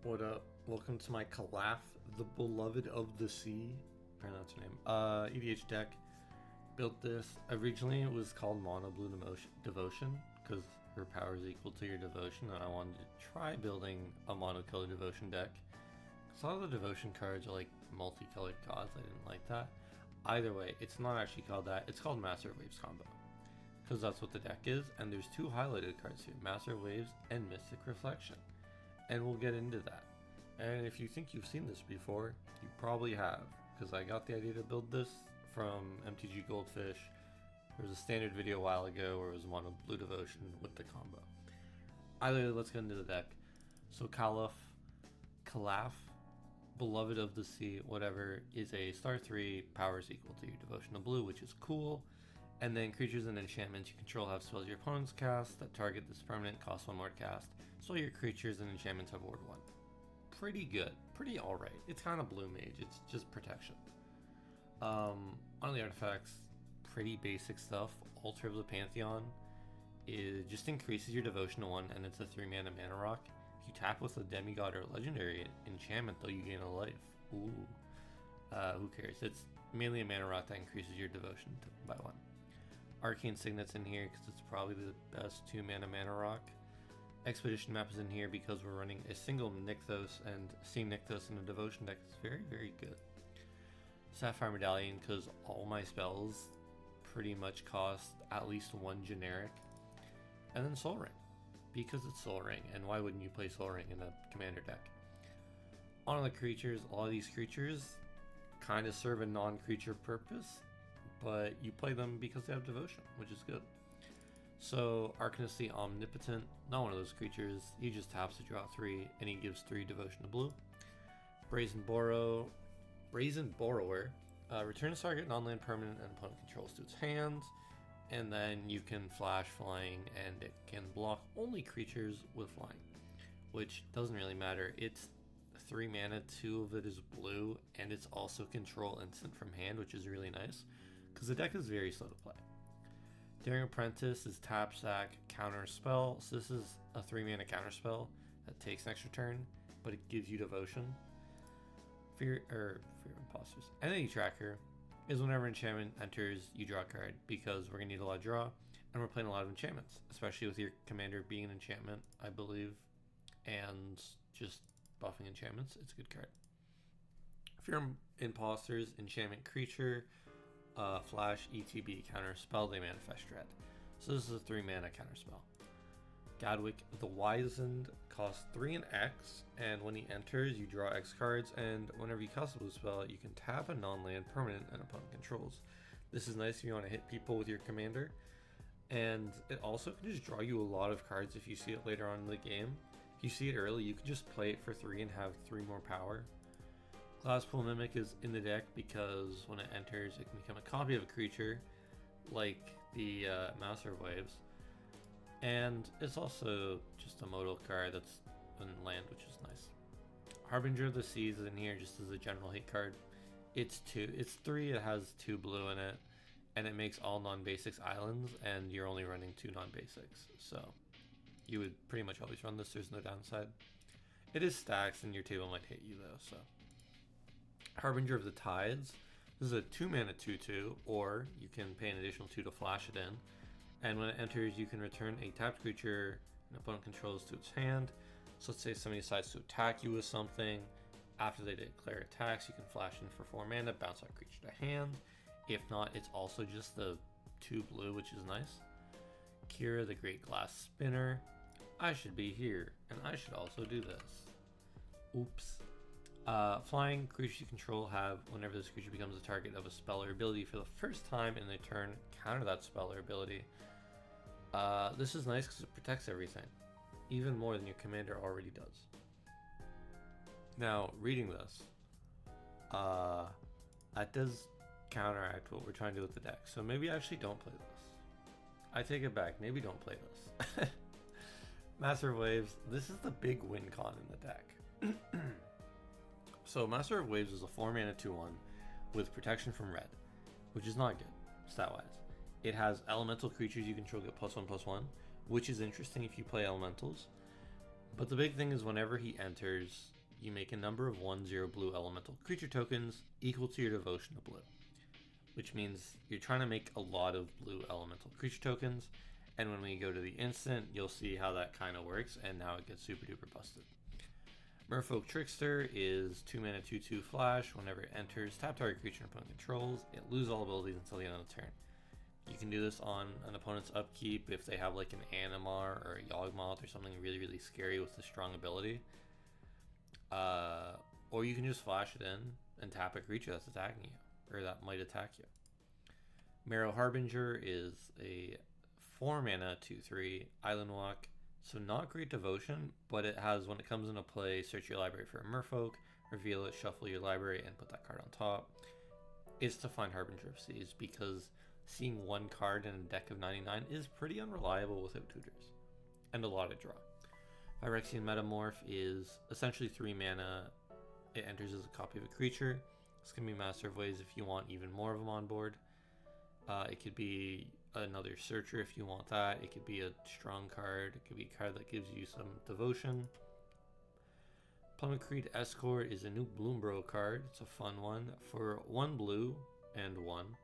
What up? Welcome to my Callaphe, the beloved of the sea. Apparently that's her name. EDH deck. Built this. Originally it was called Mono Blue Devotion because her power is equal to your devotion, and I wanted to try building a monocolor devotion deck. Because a lot of the devotion cards are like multicolored gods. I didn't like that. Either way, it's not actually called that. It's called Master of Waves combo. Because that's what the deck is, and there's two highlighted cards here, Master of Waves and Mystic Reflection. And we'll get into that. And if you think you've seen this before, you probably have, because I got the idea to build this from MTG Goldfish. There was a standard video a while ago where it was Mono Blue Devotion with the combo. Either way, let's get into the deck. So Callaphe, beloved of the sea, whatever, is a star 3, powers equal to your devotion to blue, which is cool. And then creatures and enchantments you control have spells your opponents cast that target this permanent, cost 1 more to cast. So your creatures and enchantments have ward 1. Pretty good. Pretty alright. It's kind of blue mage. It's just protection. On the artifacts, pretty basic stuff. Altar of the Pantheon. It just increases your devotion to 1, and it's a 3-mana rock. If you tap with a demigod or legendary enchantment, though, you gain a life. Ooh. Who cares? It's mainly a mana rock that increases your devotion by 1. Arcane Signet's in here because it's probably the best 2-mana rock. Expedition Map is in here because we're running a single Nykthos, and seeing Nykthos in a devotion deck is very, very good. Sapphire Medallion because all my spells pretty much cost at least 1 generic. And then Soul Ring because it's Soul Ring, and why wouldn't you play Soul Ring in a commander deck? On the creatures, all of these creatures kind of serve a non-creature purpose, but you play them because they have devotion, which is good. So Arcanist the Omnipotent, not one of those creatures. He just taps to draw 3, and he gives 3 devotion to blue. Brazen Borrower, returns target non-land permanent and opponent controls to its hand, and then you can flash flying, and it can block only creatures with flying, which doesn't really matter. It's 3 mana, 2 of it is blue, and it's also control instant from hand, which is really nice because the deck is very slow to play. Daring Apprentice is tap, sack, counter spell. So this is a 3-mana counter spell that takes an extra turn, but it gives you devotion. Fear of Imposters. Entity Tracker is whenever enchantment enters, you draw a card, because we're gonna need a lot of draw, and we're playing a lot of enchantments, especially with your commander being an enchantment, I believe, and just buffing enchantments. It's a good card. Fear of Imposters, enchantment creature. Flash, ETB, counter spell, they manifest dread. So this is a 3-mana counter spell. Gadwick the Wizened costs 3 and X, and when he enters, you draw X cards, and whenever you cast a blue spell, you can tap a non-land permanent and opponent controls. This is nice if you want to hit people with your commander, and it also can just draw you a lot of cards if you see it later on in the game. If you see it early, you can just play it for 3 and have 3 more power. Glasspool Mimic is in the deck because when it enters, it can become a copy of a creature, like the Master of Waves. And it's also just a modal card that's in land, which is nice. Harbinger of the Seas is in here just as a general hate card. It's 3, it has 2 blue in it, and it makes all non-basics islands, and you're only running 2 non-basics. So you would pretty much always run this, there's no downside. It is stacks, and your table might hit you though, so. Harbinger of the Tides. This is a 2-mana 2/2, or you can pay an additional 2 to flash it in. And when it enters, you can return a tapped creature an opponent controls to its hand. So let's say somebody decides to attack you with something. After they declare attacks, you can flash in for 4 mana, bounce that creature to hand. If not, it's also just the 2 blue, which is nice. Kira the Great Glass Spinner. I should be here, and I should also do this. Oops. Flying creatures you control have, whenever this creature becomes a target of a spell or ability for the first time in their turn, counter that spell or ability. This is nice because it protects everything, even more than your commander already does. Now, reading this, that does counteract what we're trying to do with the deck, so maybe I actually don't play this. I take it back, maybe don't play this. Master of Waves, this is the big wincon in the deck. So Master of Waves is a 4-mana 2/1 with protection from red, which is not good, stat-wise. It has elemental creatures you control get +1/+1, which is interesting if you play elementals. But the big thing is whenever he enters, you make a number of 1/0 blue elemental creature tokens equal to your devotion to blue. Which means you're trying to make a lot of blue elemental creature tokens. And when we go to the instant, you'll see how that kind of works, and now it gets super duper busted. Merfolk Trickster is 2 mana 2/2 flash. Whenever it enters, tap target creature opponent controls. It loses all abilities until the end of the turn. You can do this on an opponent's upkeep if they have like an Animar or a Yawgmoth or something really, really scary with a strong ability. Or you can just flash it in and tap a creature that's attacking you, or that might attack you. Marrow Harbinger is a 4 mana 2/3 Island Walk. So not great devotion, but it has, when it comes into play, search your library for a Merfolk, reveal it, shuffle your library, and put that card on top. It's to find Harbinger of Seas, because seeing one card in a deck of 99 is pretty unreliable without tutors, and a lot of draw. Phyrexian Metamorph is essentially 3 mana. It enters as a copy of a creature. This can be Master of Ways if you want even more of them on board. It could be another Searcher if you want that. It could be a strong card. It could be a card that gives you some devotion. Plummet Creed Escort is a new Bloombro card. It's a fun one for 1 blue and 1.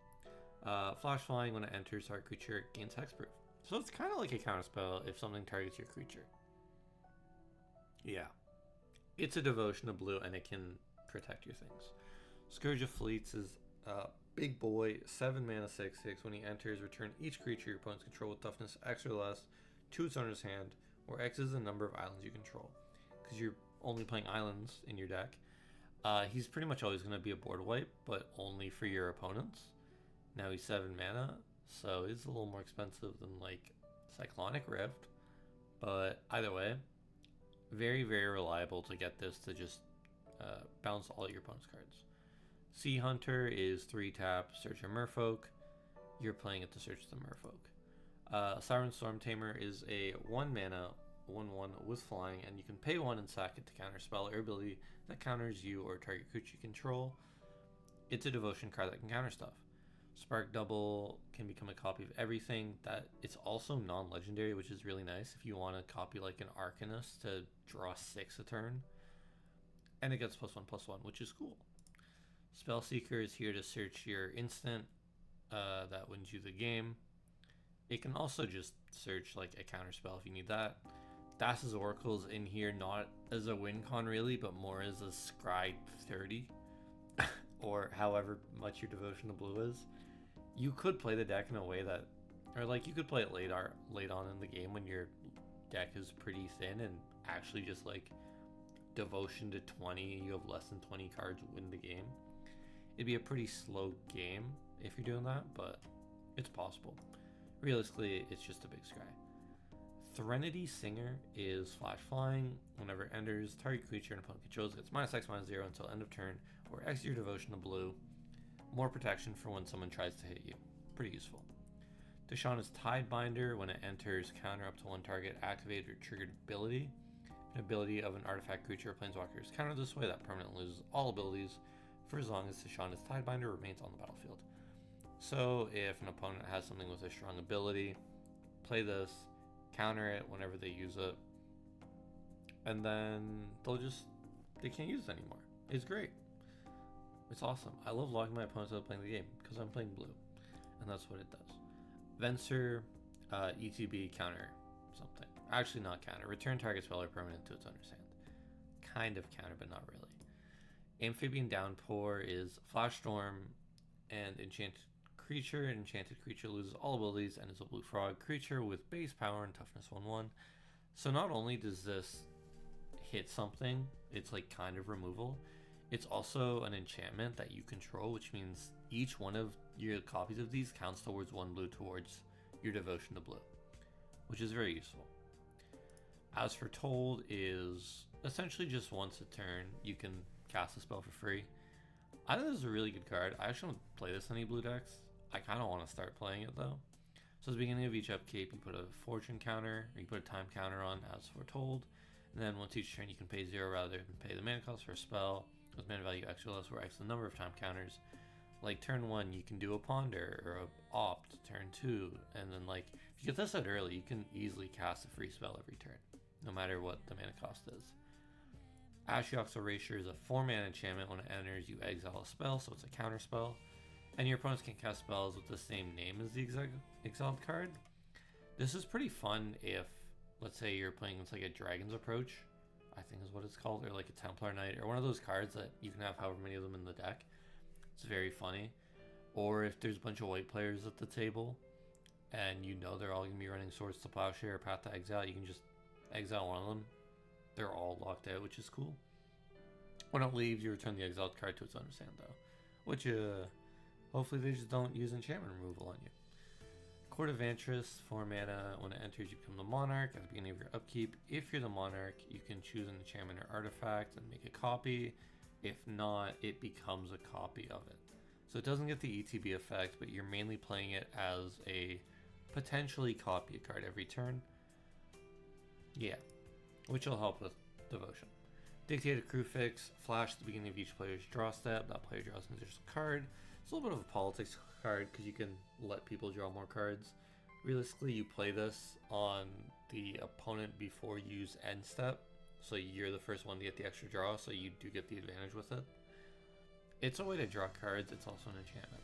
Flash flying, when it enters, target creature gains hexproof. So it's kind of like a counterspell if something targets your creature. Yeah. It's a devotion of blue and it can protect your things. Scourge of Fleets is big boy, 7 mana 6/6. When he enters, return each creature your opponents control with toughness X or less to its owner's hand, where X is the number of islands you control. Because you're only playing islands in your deck. He's pretty much always going to be a board wipe, but only for your opponents. Now he's 7 mana, so it's a little more expensive than like Cyclonic Rift. But either way, very, very reliable to get this to just bounce all your opponent's cards. Sea Hunter is 3 tap, search a Merfolk. You're playing it to search the Merfolk. Siren Storm Tamer is a 1 mana 1/1 with flying, and you can pay 1 and sack it to counter spell or ability that counters you or target creature you control. It's a devotion card that can counter stuff. Spark Double can become a copy of everything. That it's also non-legendary, which is really nice if you want to copy like an Arcanist to draw 6 a turn. And it gets +1/+1, which is cool. Spellseeker is here to search your instant that wins you the game. It can also just search like a counter spell if you need that. Das's Oracle's in here not as a wincon really, but more as a Scry 30 or however much your devotion to blue is. You could play the deck in a way that, or like you could play it late on in the game when your deck is pretty thin and actually just like devotion to 20, you have less than 20 cards, win the game. It'd be a pretty slow game if you're doing that, but it's possible. Realistically, it's just a big scry. Threnody Singer is flash flying. Whenever it enters, target creature and opponent controls gets -X/-0 until end of turn, or X your devotion to blue. More protection for when someone tries to hit you. Pretty useful. Deshaun's Tidebinder, when it enters, counter up to 1 target activated or triggered ability. An ability of an artifact, creature, or planeswalker is countered this way that permanently loses all abilities for as long as Deshaun's Tidebinder remains on the battlefield. So if an opponent has something with a strong ability, play this, counter it whenever they use it, and then they can't use it anymore. It's great. It's awesome. I love locking my opponents out of playing the game because I'm playing blue, and that's what it does. Venser, ETB, counter something. Actually not counter. Return target spell or permanent to its owner's hand. Kind of counter, but not really. Amphibian Downpour is Flash Storm and enchanted creature. An enchanted creature loses all abilities and is a blue frog creature with base power and toughness 1/1. So not only does this hit something, it's like kind of removal, it's also an enchantment that you control, which means each one of your copies of these counts towards 1 blue towards your devotion to blue, which is very useful. As for Told is essentially just once a turn you can cast a spell for free. I think this is a really good card. I actually don't play this in any blue decks. I kind of want to start playing it though. So at the beginning of each upkeep, you put a fortune counter, or you put a time counter on as foretold, and then once each turn you can pay 0 rather than pay the mana cost for a spell with mana value X or less, where X is the number of time counters. Like turn 1 you can do a ponder or a opt, turn 2, and then like if you get this out early, you can easily cast a free spell every turn. no matter what the mana cost is. Ashiok's Erasure is a 4-mana enchantment. When it enters, you exile a spell, so it's a counter spell. And your opponents can cast spells with the same name as the exiled card. This is pretty fun if, let's say, you're playing with like a Dragon's Approach, I think is what it's called, or like a Templar Knight, or one of those cards that you can have however many of them in the deck. It's very funny. Or if there's a bunch of white players at the table, and you know they're all going to be running Swords to Plowshare or Path to Exile, you can just exile one of them. They're all locked out, which is cool. When it leaves, you return the exiled card to its owner's hand, though. Which, hopefully they just don't use enchantment removal on you. Court of Vantress, 4 mana. When it enters, you become the Monarch. At the beginning of your upkeep, if you're the Monarch, you can choose an enchantment or artifact and make a copy. If not, it becomes a copy of it. So it doesn't get the ETB effect, but you're mainly playing it as a potentially copy a card every turn. Yeah, which will help with Devotion. Dictated Crew Fix, flash at the beginning of each player's draw step. That player draws an additional card. It's a little bit of a politics card because you can let people draw more cards. Realistically, you play this on the opponent before you use end step. So you're the first one to get the extra draw, so you do get the advantage with it. It's a way to draw cards, it's also an enchantment.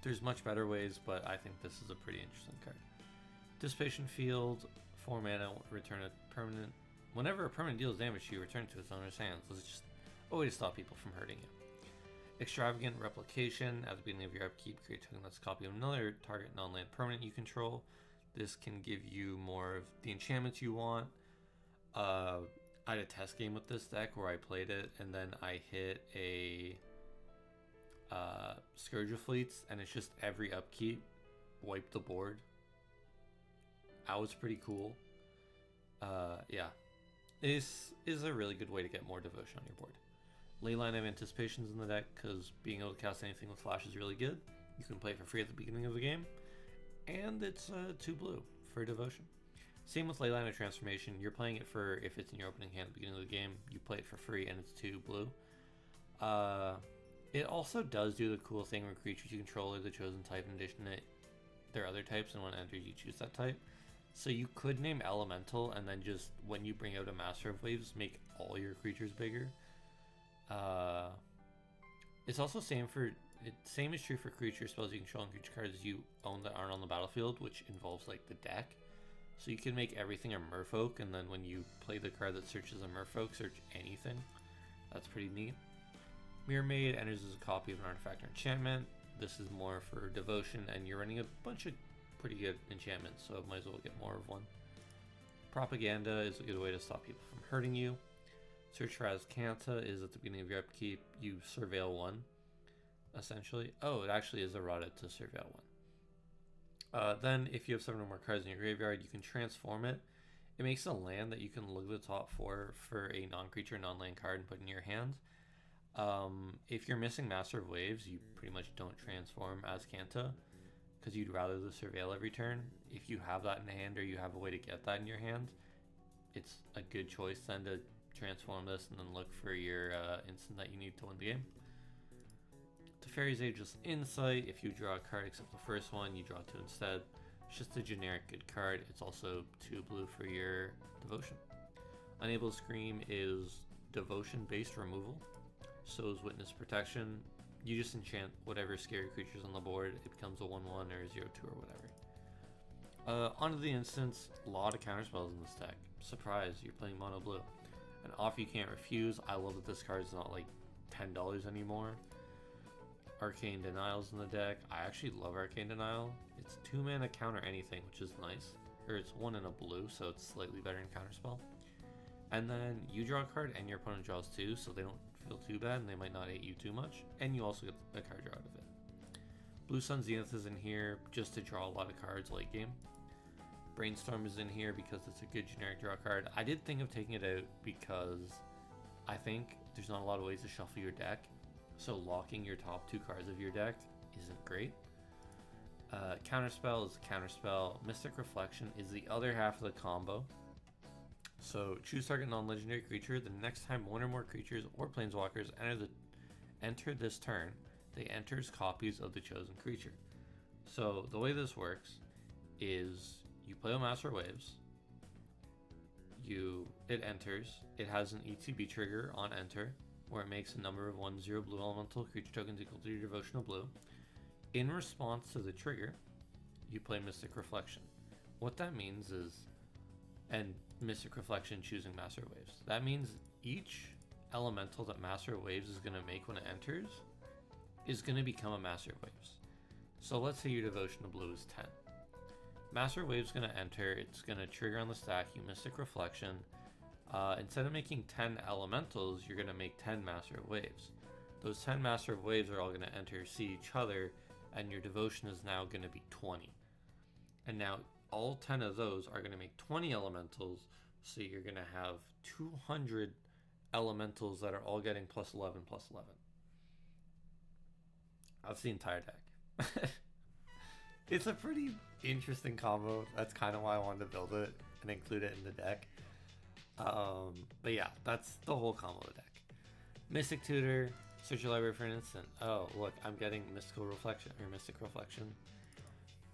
There's much better ways, but I think this is a pretty interesting card. Dissipation Field, 4 mana, return a permanent. Whenever a permanent deals damage to you, return it to its owner's hands. This is just a way to stop people from hurting you. Extravagant Replication, at the beginning of your upkeep, create a token that's a copy of another target non-land permanent you control. This can give you more of the enchantments you want. I had a test game with this deck where I played it, and then I hit a Scourge of Fleets, and it's just every upkeep, wipe the board. That was pretty cool. Yeah. This is a really good way to get more devotion on your board. Leyline of Anticipation's in the deck because being able to cast anything with flash is really good. You can play it for free at the beginning of the game, and it's 2 blue for devotion. Same with Leyline of Transformation. You're playing it for, if it's in your opening hand at the beginning of the game, you play it for free and it's 2 blue. It also does do the cool thing where creatures you control are the chosen type in addition to their other types, and when it enters you choose that type. So you could name Elemental and then just, when you bring out a Master of Waves, make all your creatures bigger. It's also same is true for creature spells you control and creature cards you own that aren't on the battlefield, which involves like the deck. So you can make everything a merfolk, and then when you play the card that searches a merfolk, search anything. That's pretty neat. Mirror Maid enters as a copy of an artifact or enchantment. This is more for devotion, and you're running a bunch of pretty good enchantments, so might as well get more of one. Propaganda is a good way to stop people from hurting you. Search for Azcanta is at the beginning of your upkeep. You surveil one, essentially. Oh, it actually is eroded to surveil one. Then, if you have 7 or more cards in your graveyard, you can transform it. It makes a land that you can look at the top 4 for a non-creature, non-land card and put in your hand. If you're missing Master of Waves, you pretty much don't transform Azcanta because you'd rather the surveil every turn. If you have that in hand or you have a way to get that in your hand, it's a good choice then to transform this and then look for your instant that you need to win the game. Teferi's Ageless Insight, if you draw a card except the first one, you draw 2 instead. It's just a generic good card. It's also 2 blue for your devotion. Unable to Scream is devotion based removal. So is Witness Protection. You just enchant whatever scary creatures on the board. It becomes a 1/1 or a 0/2 or whatever. Onto the instance, a lot of counterspells in this deck. Surprise, you're playing mono blue. An offer you can't refuse. I love that this card is not like $10 anymore. Arcane Denial's in the deck. I actually love Arcane Denial. It's 2 mana counter anything, which is nice. Or it's 1 in a blue, so it's slightly better in counterspell. And then you draw a card and your opponent draws 2, so they don't feel too bad and they might not hate you too much. And you also get a card draw out of it. Blue Sun Zenith is in here just to draw a lot of cards late game. Brainstorm is in here because it's a good generic draw card. I did think of taking it out because I think there's not a lot of ways to shuffle your deck. So locking your top 2 cards of your deck isn't great. Counterspell is a counterspell. Mystic Reflection is the other half of the combo. So choose target non-legendary creature. The next time 1 or more creatures or planeswalkers enter this turn, they enter copies of the chosen creature. So the way this works is you play a Master Waves. it enters. It has an ETB trigger on enter, where it makes a number of 1/0 blue elemental creature tokens equal to your devotional blue. In response to the trigger, you play Mystic Reflection. What that means is, and Mystic Reflection choosing Master Waves. That means each elemental that Master Waves is going to make when it enters is going to become a Master Waves. So let's say your devotional blue is 10. Master Wave's going to enter, it's going to trigger on the stack, you Mystic Reflection. Instead of making 10 elementals, you're going to make 10 Master Waves. Those 10 Master Waves are all going to enter, see each other, and your devotion is now going to be 20. And now all 10 of those are going to make 20 elementals, so you're going to have 200 elementals that are all getting plus 11, plus 11. That's the entire deck. It's a pretty interesting combo. That's kind of why I wanted to build it and include it in the deck. But yeah, that's the whole combo of the deck. Mystic Tutor, search your library for an instant. Oh, look, I'm getting Mystical Reflection, or Mystic Reflection.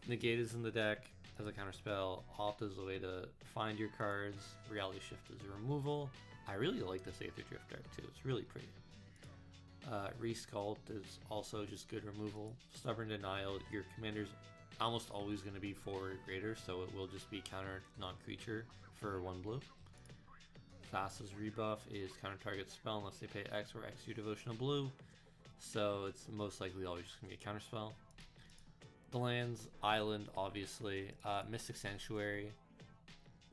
Negate is in the deck as a counterspell. Opt is a way to find your cards. Reality Shift is a removal. I really like this Aether Drift card too. It's really pretty. Resculpt is also just good removal. Stubborn Denial, your commander's almost always going to be 4 or greater, so it will just be counter non-creature for 1 blue. Thassa's Rebuff is counter target spell unless they pay X, or X your devotional blue, so it's most likely always just going to be a counter spell. The lands, Island, obviously. Mystic Sanctuary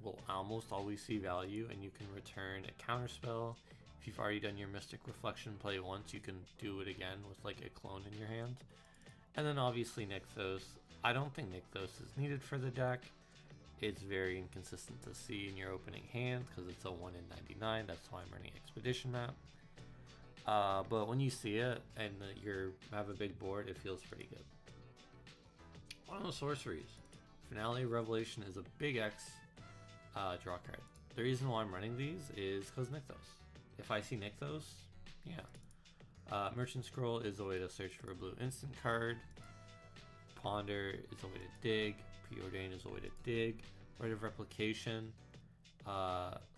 will almost always see value, and you can return a counter spell. If you've already done your Mystic Reflection play once, you can do it again with like a clone in your hand. And then obviously Nykthos. I don't think Nykthos is needed for the deck. It's very inconsistent to see in your opening hand because it's a 1 in 99. That's why I'm running Expedition Map. But when you see it and you have a big board, it feels pretty good. One of the sorceries. Finale Revelation is a big X draw card. The reason why I'm running these is because Nykthos. If I see Nykthos, yeah. Merchant Scroll is a way to search for a blue instant card. Ponder is a way to dig. Preordain is a way to dig. Rite of Replication.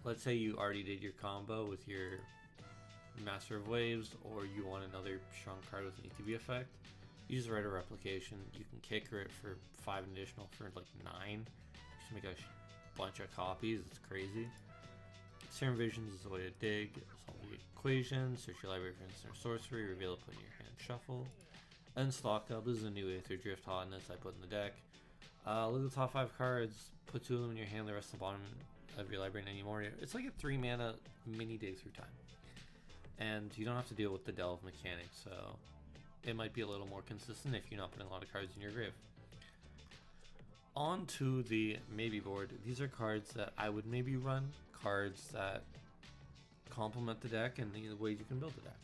Let's say you already did your combo with your Master of Waves, or you want another strong card with an ETB effect. Use Rite of Replication. You can kicker it for 5 additional for like 9. Just make a bunch of copies. It's crazy. Serum Visions is a way to dig. Solve the equation. Search your library for instant sorcery. Reveal it, put in your hand, shuffle. And Stock Up is a new Aether Drift hotness I put in the deck. Look at the top 5 cards. Put 2 of them in your hand. The rest of the bottom of your library anymore. It's like a 3 mana mini day through time. And you don't have to deal with the Delve mechanic, so it might be a little more consistent if you're not putting a lot of cards in your grave. On to the maybe board. These are cards that I would maybe run. Cards that complement the deck and the ways you can build the deck.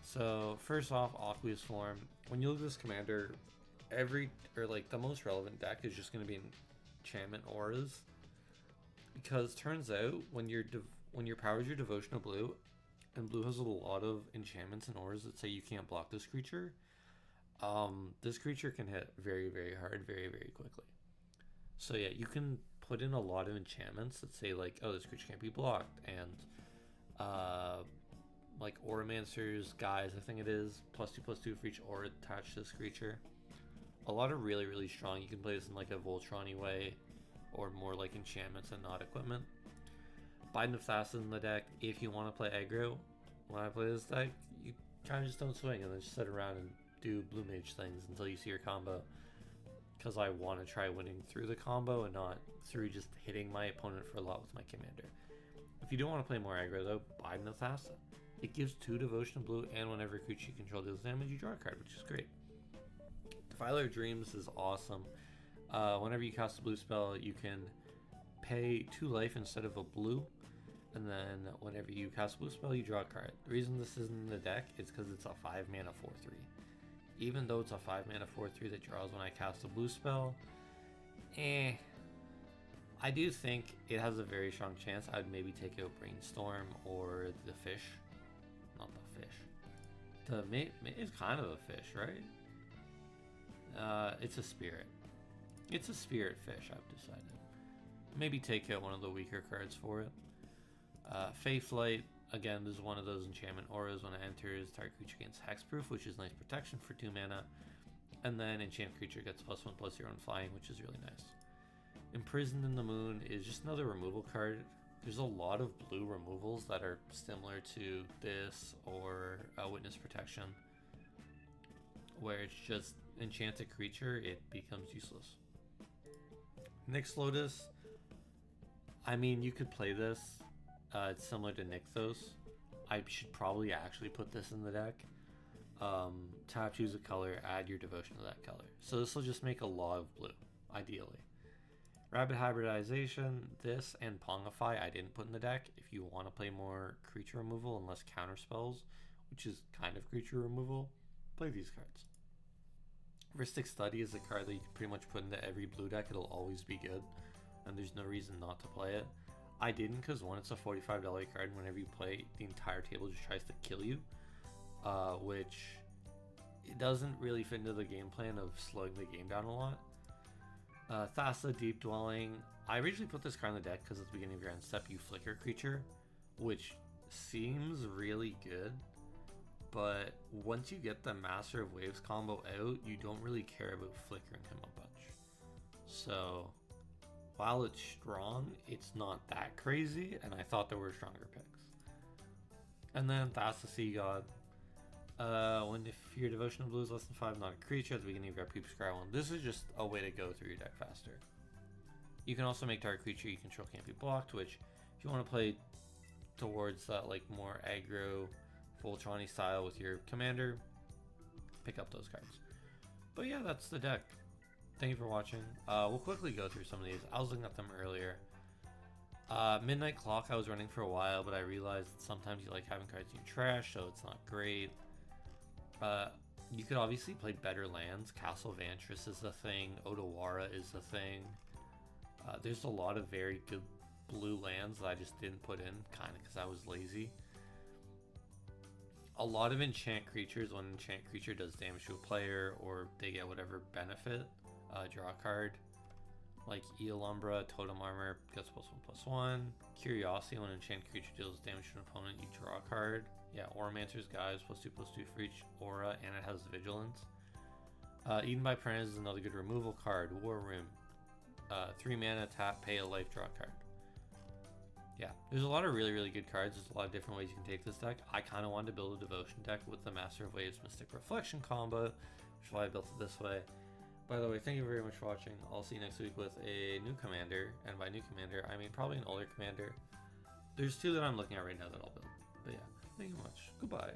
So first off, Aqueous Form. When you look at this commander, the most relevant deck is just going to be enchantment auras, because turns out when your power is your devotional blue, and blue has a lot of enchantments and auras that say you can't block this creature. This creature can hit very, very hard, very, very quickly. So yeah, you can put in a lot of enchantments that say like, oh, this creature can't be blocked, and like Auramancers, guys, I think it is, +2/+2 for each aura attached to this creature. A lot of really, really strong. You can play this in like a Voltron-y way, or more like enchantments and not equipment. Biden of Thassa in the deck. If you want to play aggro, when I play this deck, you kind of just don't swing and then just sit around and do blue mage things until you see your combo. Because I want to try winning through the combo and not through just hitting my opponent for a lot with my commander. If you don't want to play more aggro though, Biden of Thassa. It gives 2 devotion blue, and whenever creature you control deals damage, you draw a card, which is great. Defiler of Dreams is awesome. Whenever you cast a blue spell, you can pay 2 life instead of a blue, and then whenever you cast a blue spell, you draw a card. The reason this isn't in the deck is because it's a 5 mana 4/3. Even though it's a 5 mana 4/3 that draws when I cast a blue spell, I do think it has a very strong chance. I'd maybe take out Brainstorm or the fish. Not the fish. It's kind of a fish, right? It's a spirit. It's a spirit fish, I've decided. Maybe take out one of the weaker cards for it. Faith Light, again, this is one of those enchantment auras. When it enters, target creature gains hexproof, which is nice protection for 2 mana. And then enchant creature gets +1/+0 on flying, which is really nice. Imprisoned in the Moon is just another removal card. There's a lot of blue removals that are similar to this or Witness Protection, where it's just enchant a creature, it becomes useless. Nyx Lotus, I mean, you could play this. It's similar to Nykthos. I should probably actually put this in the deck. Tap, choose a color, add your devotion to that color. So this will just make a lot of blue, ideally. Rapid Hybridization, this and Pongify I didn't put in the deck. If you want to play more creature removal and less counter spells, which is kind of creature removal, play these cards. Rhystic Study is a card that you can pretty much put into every blue deck. It'll always be good, and there's no reason not to play it. I didn't because, one, it's a $45 card, and whenever you play it, the entire table just tries to kill you, which it doesn't really fit into the game plan of slowing the game down a lot. Thassa, Deep Dwelling. I originally put this card in the deck because at the beginning of your end step you flicker a creature, which seems really good, but once you get the Master of Waves combo out, you don't really care about flickering him a bunch. So while it's strong, it's not that crazy, and I thought there were stronger picks. And then Thassa, Sea God. If your devotion of blue is less than 5, not a creature, at the beginning of your upkeep, scry 1. This is just a way to go through your deck faster. You can also make target creature you control can't be blocked, which if you want to play towards that like more aggro Voltron style with your commander, pick up those cards. But yeah, that's the deck. Thank you for watching. We'll quickly go through some of these. I was looking at them earlier. Midnight Clock I was running for a while, but I realized that sometimes you like having cards you trash, so it's not great. You could obviously play better lands. Castle Vantress is the thing. Odawara is the thing. There's a lot of very good blue lands that I just didn't put in, kind of because I was lazy. A lot of enchant creatures, when an enchant creature does damage to a player or they get whatever benefit, draw a card. Like Eolumbra, Totem Armor gets +1/+1. Curiosity, when an enchant creature deals damage to an opponent, you draw a card. Yeah, Auramancer's Guise, +2/+2 for each aura, and it has Vigilance. Eaten by Piranhas is another good removal card. War Room. 3 mana, tap, pay a life, draw a card. Yeah, there's a lot of really, really good cards. There's a lot of different ways you can take this deck. I kind of wanted to build a Devotion deck with the Master of Waves Mystic Reflection combo, which is why I built it this way. By the way, thank you very much for watching. I'll see you next week with a new commander, and by new commander, I mean probably an older commander. There's 2 that I'm looking at right now that I'll build. But yeah, thank you much. Goodbye.